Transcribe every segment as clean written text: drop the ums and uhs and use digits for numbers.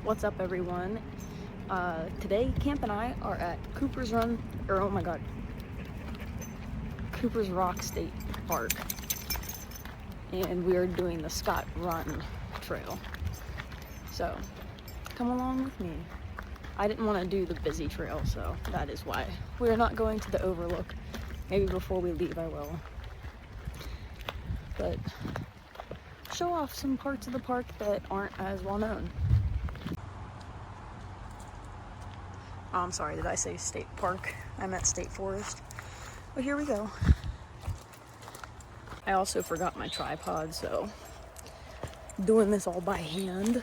What's up, everyone? Today, Camp and I are at Cooper's Rock State Park, and we are doing the Scott Run Trail. So, come along with me. I didn't want to do the busy trail, so that is why. We're not going to the overlook. Maybe before we leave I will. But, show off some parts of the park that aren't as well known. Oh, I'm sorry, did I say state park? I meant state forest. But here we go. I also forgot my tripod, so doing this all by hand.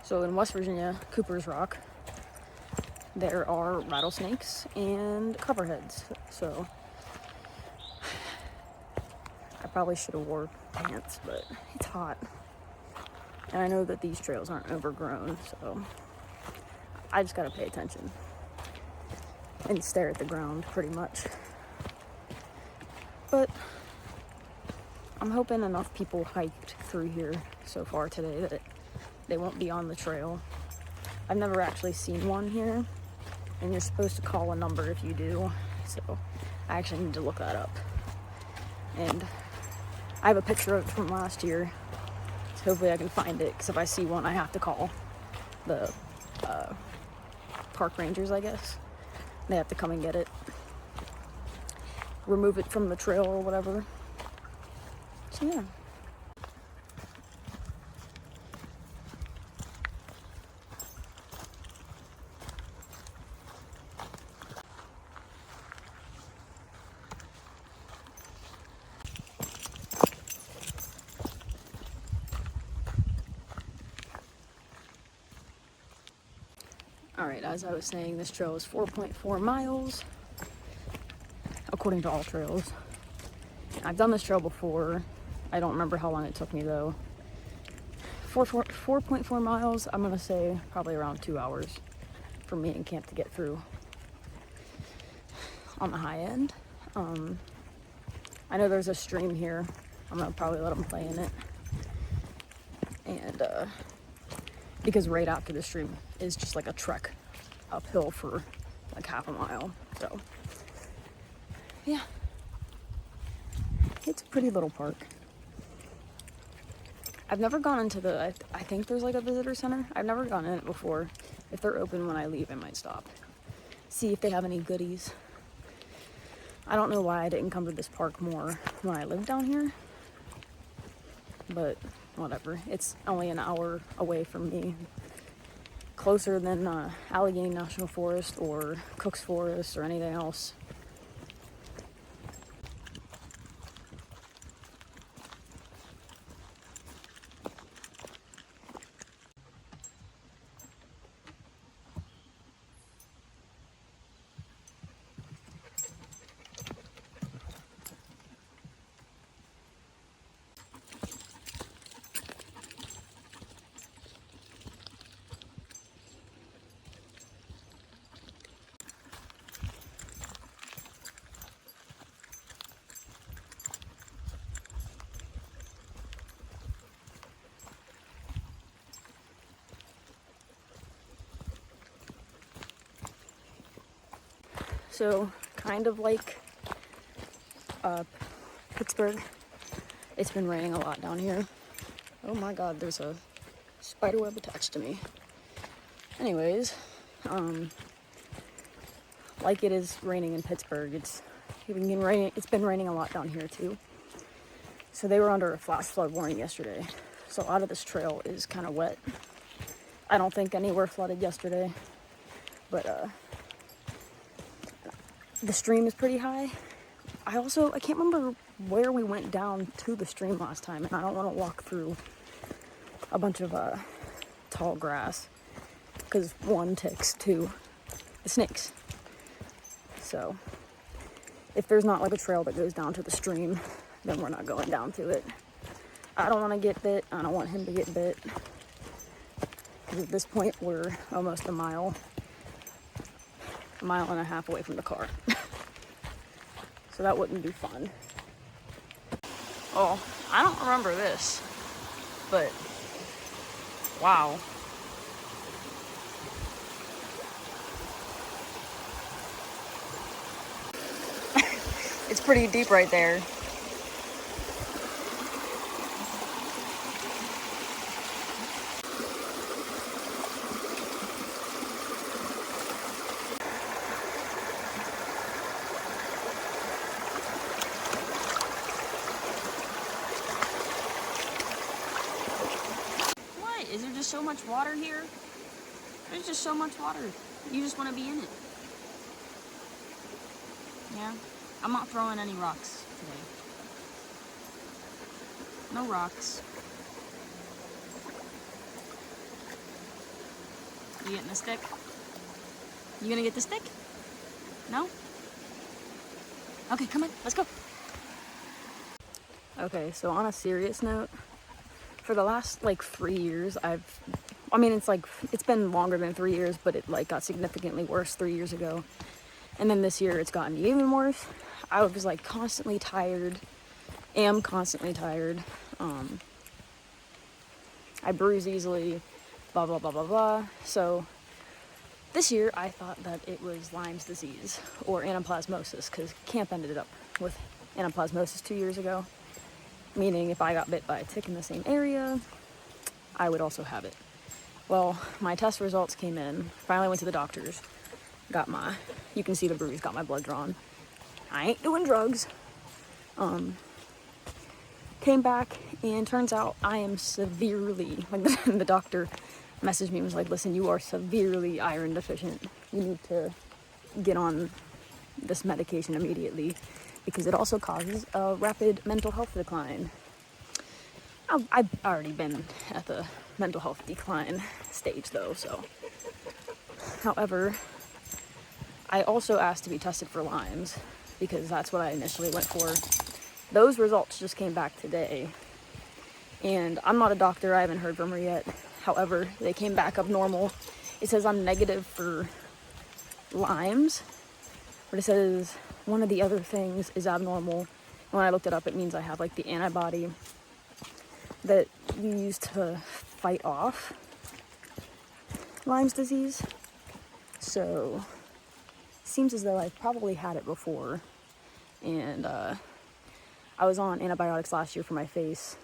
So in West Virginia, Cooper's Rock, there are rattlesnakes and copperheads. So I probably should have wore pants, but it's hot. And I know that these trails aren't overgrown, so I just gotta pay attention and stare at the ground pretty much. But I'm hoping enough people hiked through here so far today that they won't be on the trail. I've never actually seen one here, and you're supposed to call a number if you do, so I actually need to look that up. And I have a picture of it from last year, so hopefully I can find it, because if I see one I have to call the park rangers, I guess. They have to come and get it, remove it from the trail or whatever. So yeah. Alright, as I was saying, this trail is 4.4 miles, according to all trails. I've done this trail before. I don't remember how long it took me, though. 4.4 miles, I'm going to say probably around 2 hours for me and Camp to get through on the high end. I know there's a stream here. I'm going to probably let them play in it. And, because right after the stream is just like a trek uphill for like half a mile. So, yeah. It's a pretty little park. I've never gone into the, I think there's like a visitor center. I've never gone in it before. If they're open when I leave, I might stop. See if they have any goodies. I don't know why I didn't come to this park more when I lived down here. But whatever. It's only an hour away from me. Closer than Allegheny National Forest or Cook's Forest or anything else. So, kind of like Pittsburgh, it's been raining a lot down here. Oh my god, there's a spider web attached to me. Anyways, like it is raining in Pittsburgh, it's been raining a lot down here too. So they were under a flash flood warning yesterday. So a lot of this trail is kind of wet. I don't think anywhere flooded yesterday, but the stream is pretty high. I can't remember where we went down to the stream last time, and I don't want to walk through a bunch of tall grass, because 1 ticks, 2, the snakes. So, if there's not like a trail that goes down to the stream, then we're not going down to it. I don't want to get bit, I don't want him to get bit. Because at this point, we're almost a mile and a half away from the car. So that wouldn't be fun. Oh, I don't remember this. but wow. It's pretty deep right there. What? Is there just so much water here? There's just so much water. You just want to be in it. Yeah? I'm not throwing any rocks today. No rocks. You getting the stick? You gonna get the stick? No? Okay, come on, let's go. Okay, so on a serious note, for the last like 3 years, it's been longer than 3 years, but it like got significantly worse 3 years ago. And then this year it's gotten even worse. I was like constantly tired, am constantly tired. I bruise easily, blah, blah, blah, blah, blah. So this year I thought that it was Lyme's disease or anaplasmosis, because camp ended up with anaplasmosis 2 years ago. Meaning if I got bit by a tick in the same area, I would also have it. Well, my test results came in. Finally went to the doctors. You can see the bruise, got my blood drawn. I ain't doing drugs. Came back and turns out I am severely, like the doctor messaged me and was like, listen, you are severely iron deficient. You need to get on this medication immediately, because it also causes a rapid mental health decline. I've already been at the mental health decline stage though, so. However, I also asked to be tested for Lyme's, because that's what I initially went for. Those results just came back today, and I'm not a doctor, I haven't heard from her yet. However, they came back abnormal. It says I'm negative for Lyme's, but it says one of the other things is abnormal. When I looked it up, it means I have like the antibody that you use to fight off Lyme's disease. So seems as though I've probably had it before. And I was on antibiotics last year for my face,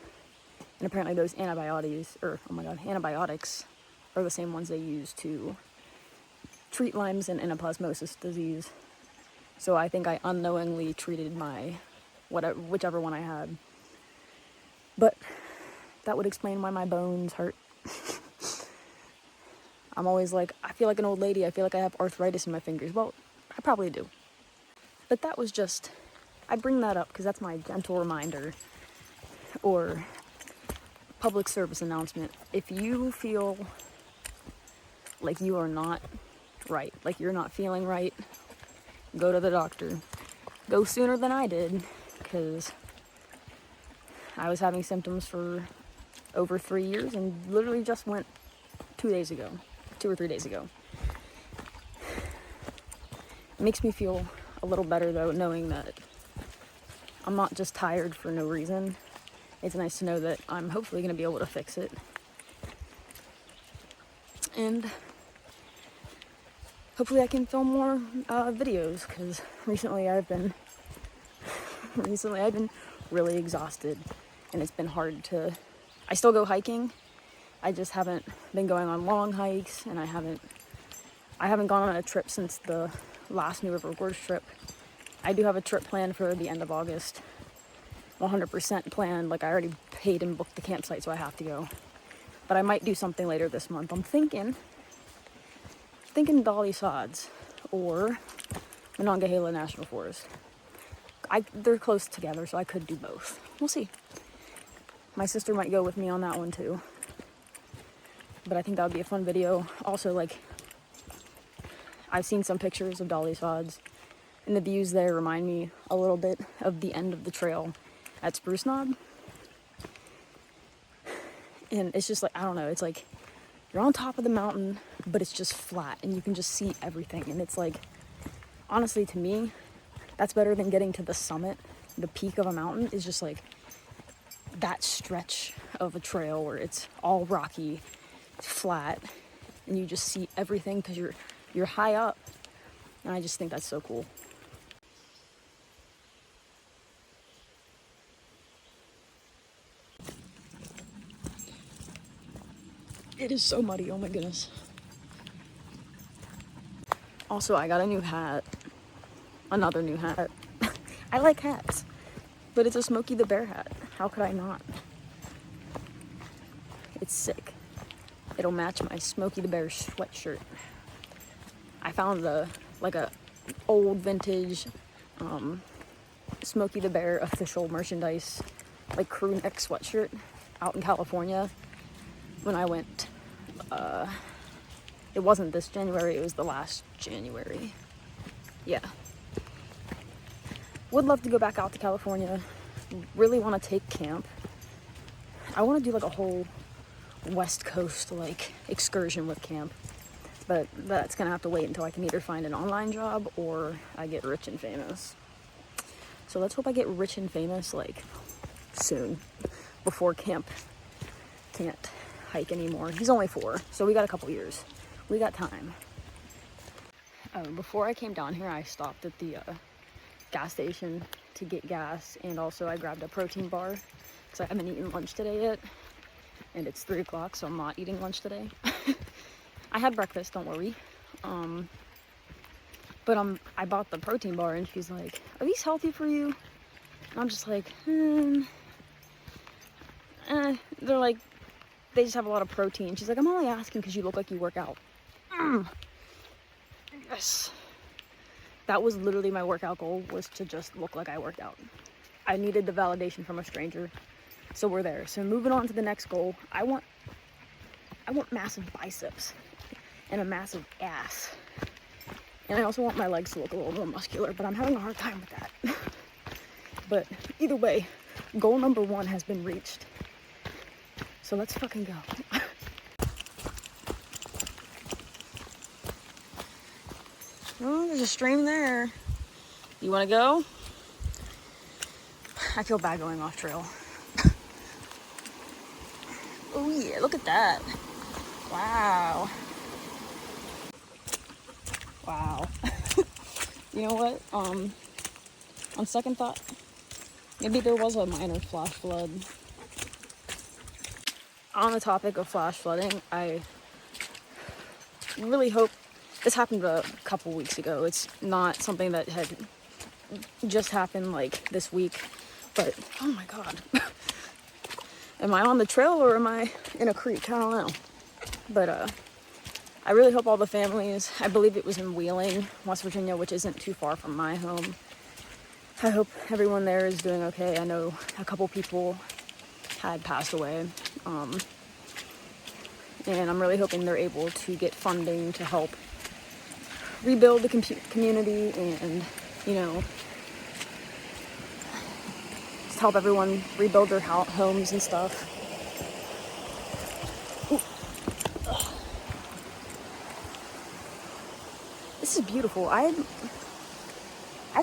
and apparently those antibiotics are the same ones they use to treat Lyme's and anaplasmosis disease. So I think I unknowingly treated my whichever one I had. But that would explain why my bones hurt. I'm always like, I feel like an old lady. I feel like I have arthritis in my fingers. Well, I probably do. But that was just, I bring that up because that's my gentle reminder or public service announcement. If you feel like you are not right, like you're not feeling right, go to the doctor. Go sooner than I did, because I was having symptoms for over 3 years and literally just went 2 or 3 days ago. It makes me feel a little better though, knowing that I'm not just tired for no reason. It's nice to know that I'm hopefully going to be able to fix it. And hopefully I can film more videos, because recently I've been really exhausted, and it's been hard to. I still go hiking. I just haven't been going on long hikes, and I haven't gone on a trip since the last New River Gorge trip. I do have a trip planned for the end of August. 100% planned. Like, I already paid and booked the campsite, so I have to go. But I might do something later this month. I'm thinking Dolly Sods or Monongahela National Forest. They're close together, so I could do both. We'll see. My sister might go with me on that one too. But I think that would be a fun video. Also, like, I've seen some pictures of Dolly Sods, and the views there remind me a little bit of the end of the trail at Spruce Knob. And it's just like, I don't know, it's like you're on top of the mountain, but it's just flat and you can just see everything. And it's like, honestly, to me, that's better than getting to the summit. The peak of a mountain is just like, that stretch of a trail where it's all rocky, flat, and you just see everything because you're high up. And I just think that's so cool. It is so muddy, oh my goodness. Also, I got a new hat. Another new hat. I like hats, but it's a Smokey the Bear hat. How could I not? It's sick. It'll match my Smokey the Bear sweatshirt. I found a old vintage Smokey the Bear official merchandise, like crew neck sweatshirt out in California when I went. It wasn't this January, it was the last January. Yeah. Would love to go back out to California. Really want to take camp. I want to do like a whole West Coast like excursion with camp. But that's gonna have to wait until I can either find an online job or I get rich and famous. So let's hope I get rich and famous like soon, before Camp can't hike anymore. He's only 4, so we got a couple years. We got time. Before I came down here, I stopped at the gas station to get gas, and also I grabbed a protein bar because I haven't eaten lunch today yet, and it's 3 o'clock, so I'm not eating lunch today. I had breakfast, don't worry. But I bought the protein bar, and she's like, "Are these healthy for you?" And I'm just like, They're like, they just have a lot of protein. She's like, "I'm only asking because you look like you work out." Yes. That was literally my workout goal, was to just look like I worked out. I needed the validation from a stranger, so we're there. So moving on to the next goal, I want massive biceps and a massive ass. And I also want my legs to look a little more muscular, but I'm having a hard time with that. But either way, goal number 1 has been reached. So let's fucking go. Oh, there's a stream there. You want to go? I feel bad going off trail. Oh yeah, look at that. Wow. Wow. You know what? On second thought, maybe there was a minor flash flood. On the topic of flash flooding, I really hope this happened a couple weeks ago. It's not something that had just happened like this week, but oh my god. Am I on the trail or am I in a creek? I don't know. But I really hope all the families, I believe it was in Wheeling, West Virginia, which isn't too far from my home. I hope everyone there is doing okay. I know a couple people had passed away. And I'm really hoping they're able to get funding to help rebuild the community and, you know, just help everyone rebuild their homes and stuff. Ooh. This is beautiful. I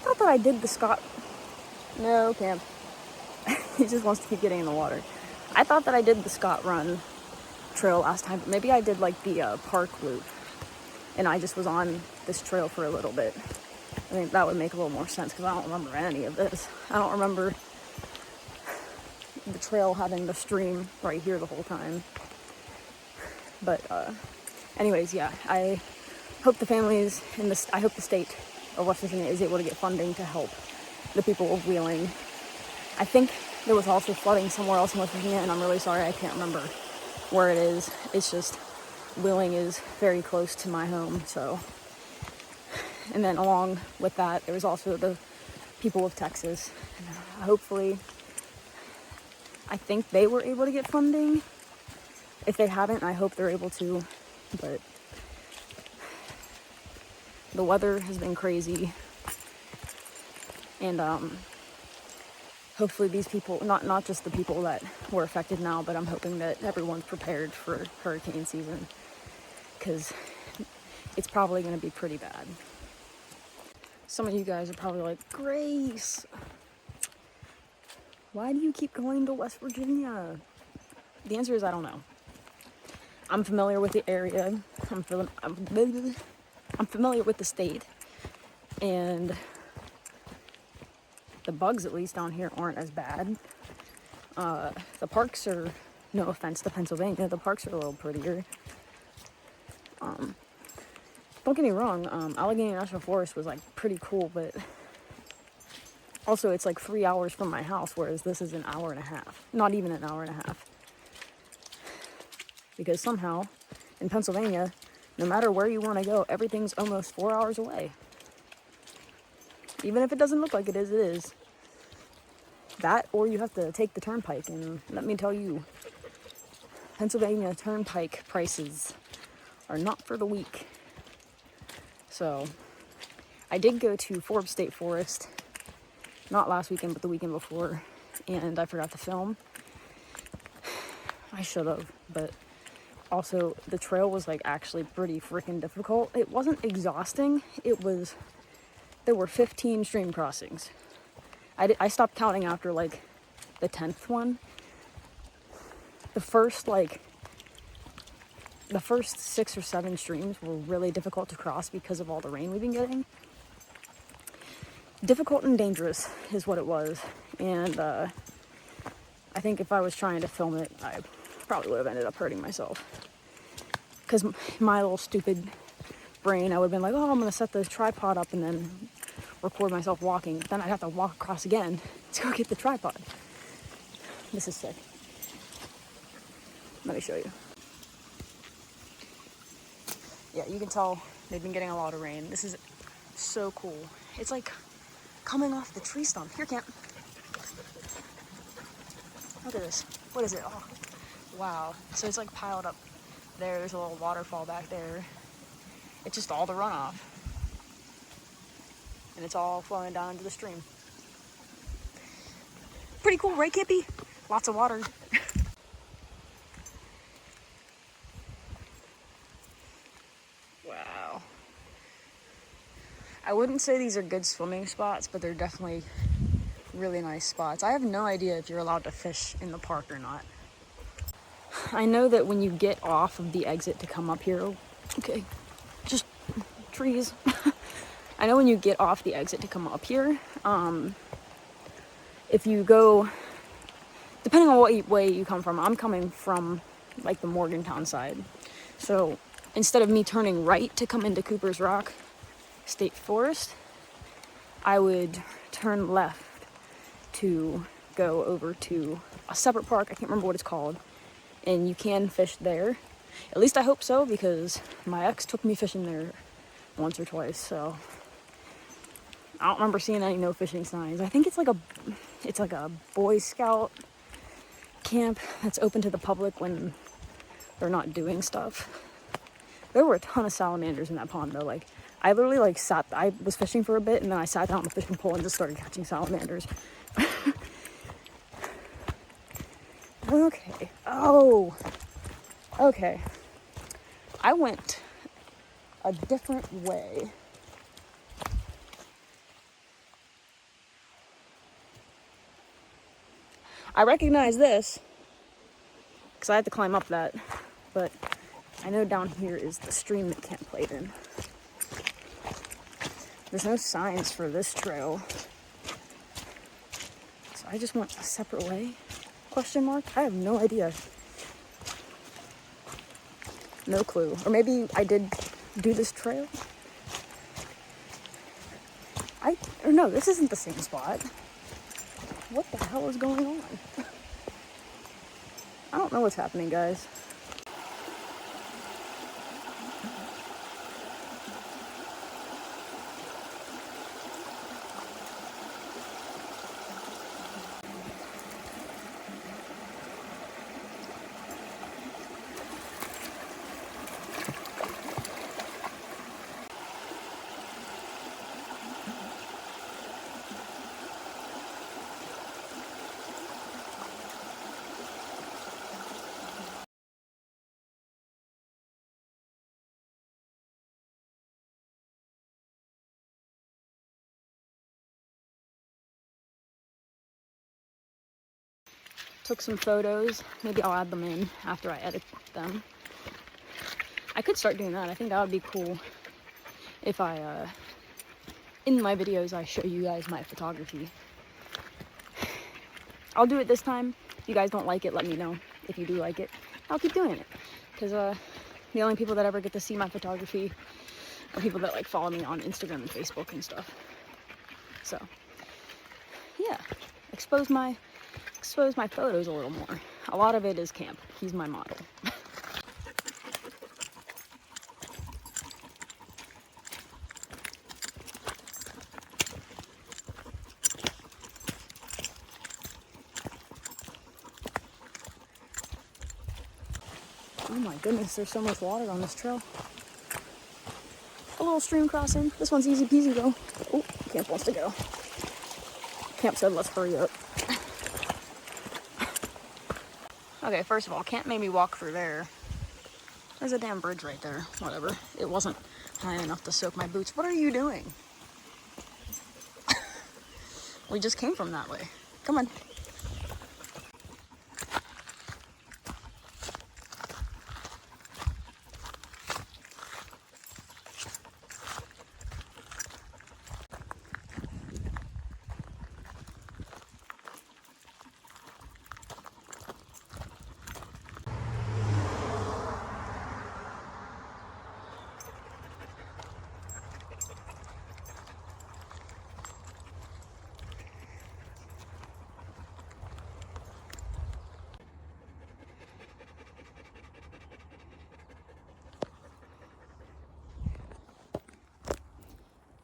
thought that I did the No, Camp. He just wants to keep getting in the water. I thought that I did the Scott Run trail last time, but maybe I did like the park loop, and I just was on this trail for a little bit. I think that would make a little more sense because I don't remember any of this. I don't remember the trail having the stream right here the whole time. But anyways, yeah, I hope the families I hope the state of West Virginia is able to get funding to help the people of Wheeling. I think there was also flooding somewhere else in West Virginia, and I'm really sorry, I can't remember where it is. It's just Wheeling is very close to my home, so. And then along with that, there was also the people of Texas. And hopefully, I think they were able to get funding. If they haven't, I hope they're able to, but the weather has been crazy. And hopefully these people, not just the people that were affected now, but I'm hoping that everyone's prepared for hurricane season, because it's probably going to be pretty bad. Some of you guys are probably like, Grace, Why do you keep going to West Virginia? The answer is I don't know. I'm familiar with the area. I'm familiar with the state. And the bugs, at least down here, aren't as bad. The parks are, no offense to Pennsylvania, the parks are a little prettier. Don't get me wrong, Allegheny National Forest was like pretty cool, but also it's like 3 hours from my house, whereas this is an hour and a half. Not even an hour and a half. Because somehow, in Pennsylvania, no matter where you want to go, everything's almost 4 hours away. Even if it doesn't look like it is. That, or you have to take the turnpike, and let me tell you, Pennsylvania turnpike prices are not for the weak. So, I did go to Forbes State Forest, not last weekend, but the weekend before, and I forgot to film. I should have, but also the trail was like actually pretty freaking difficult. It wasn't exhausting, there were 15 stream crossings. I stopped counting after like the 10th one. The first 6 or 7 streams were really difficult to cross because of all the rain we've been getting. Difficult and dangerous is what it was. And I think if I was trying to film it, I probably would have ended up hurting myself. Because my little stupid brain, I would have been like, oh, I'm going to set the tripod up and then record myself walking. Then I'd have to walk across again to go get the tripod. This is sick. Let me show you. Yeah, you can tell they've been getting a lot of rain. This is so cool. It's like coming off the tree stump. Here, Camp. Look at this. What is it? Oh, wow. So it's like piled up there. There's a little waterfall back there. It's just all the runoff. And it's all flowing down into the stream. Pretty cool, right, Kippy? Lots of water. Wow. I wouldn't say these are good swimming spots, but they're definitely really nice spots. I have no idea if you're allowed to fish in the park or not. I know that when you get off of the exit to come up here, okay, just trees. I know when you get off the exit to come up here, if you go, depending on what way you come from, I'm coming from like the Morgantown side. So instead of me turning right to come into Cooper's Rock State Forest, I would turn left to go over to a separate park. I can't remember what it's called. And you can fish there. At least I hope so, because my ex took me fishing there once or twice, so I don't remember seeing any no fishing signs. I think it's like a Boy Scout camp that's open to the public when they're not doing stuff. There were a ton of salamanders in that pond though. Like I literally I was fishing for a bit and then I sat down on the fishing pole and just started catching salamanders. Okay. Oh. Okay. I went a different way. I recognize this because I had to climb up that, but I know down here is the stream that Camp played in. There's no signs for this trail, so I just went a separate way? Question mark? I have no idea. No clue. Or maybe I did do this trail? Or no, this isn't the same spot. What the hell is going on? I don't know what's happening, guys. took some photos. Maybe I'll add them in after I edit them. I could start doing that. I think that would be cool if I, in my videos, I show you guys my photography. I'll do it this time. If you guys don't like it, let me know. If you do like it, I'll keep doing it. Because the only people that ever get to see my photography are people that like follow me on Instagram and Facebook and stuff. So, yeah, expose my photos a little more. A lot of it is camp. He's my model. Oh my goodness, there's so much water on this trail. A little stream crossing. This one's easy peasy though. Oh, Camp wants to go. Camp said let's hurry up. Okay, first of all, Camp made me walk through there. There's a damn bridge right there. Whatever. It wasn't high enough to soak my boots. What are you doing? We just came from that way. Come on.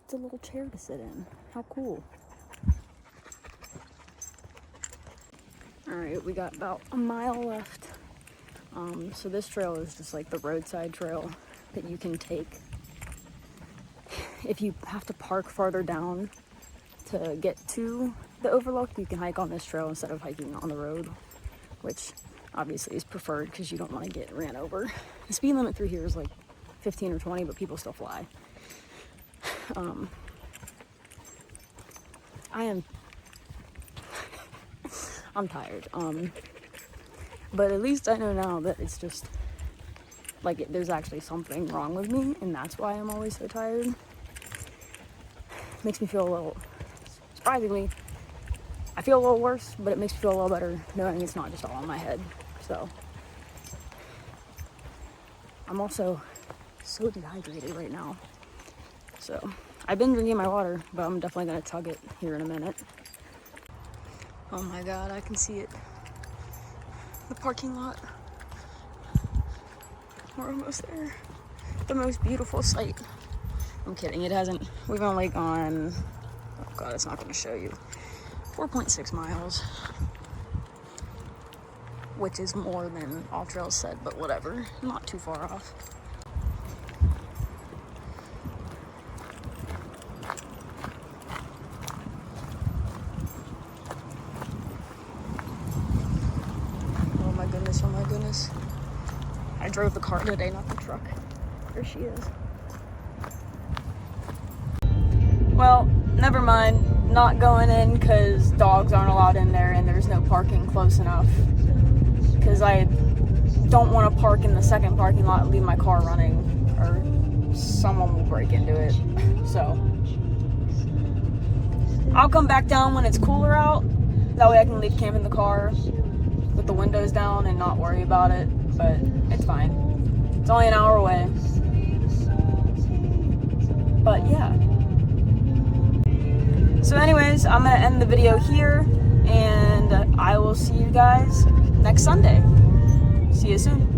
It's a little chair to sit in. How cool. Alright, we got about a mile left. So this trail is just like the roadside trail that you can take. If you have to park farther down to get to the overlook, you can hike on this trail instead of hiking on the road, which obviously is preferred because you don't want to get ran over. The speed limit through here is like 15 or 20, but people still fly. I'm tired, but at least I know now that it's just, like, there's actually something wrong with me, and that's why I'm always so tired. Makes me feel a little, surprisingly, I feel a little worse, but it makes me feel a little better knowing it's not just all in my head, so. I'm also so dehydrated right now, so. I've been drinking my water, but I'm definitely gonna chug it here in a minute. Oh my god, I can see it. The parking lot. We're almost there. The most beautiful sight. I'm kidding, it hasn't, we've only gone, oh god, it's not gonna show you. 4.6 miles. Which is more than All Trails said, but whatever, not too far off. Oh my goodness. I drove the car today, not the truck. There she is. Well, never mind. Not going in because dogs aren't allowed in there and there's no parking close enough. Because I don't want to park in the second parking lot and leave my car running, or someone will break into it. So I'll come back down when it's cooler out. That way I can leave camp in the car with the windows down and not worry about it, but it's fine. It's only an hour away. But yeah. So anyways, I'm gonna end the video here, and I will see you guys next Sunday. See you soon.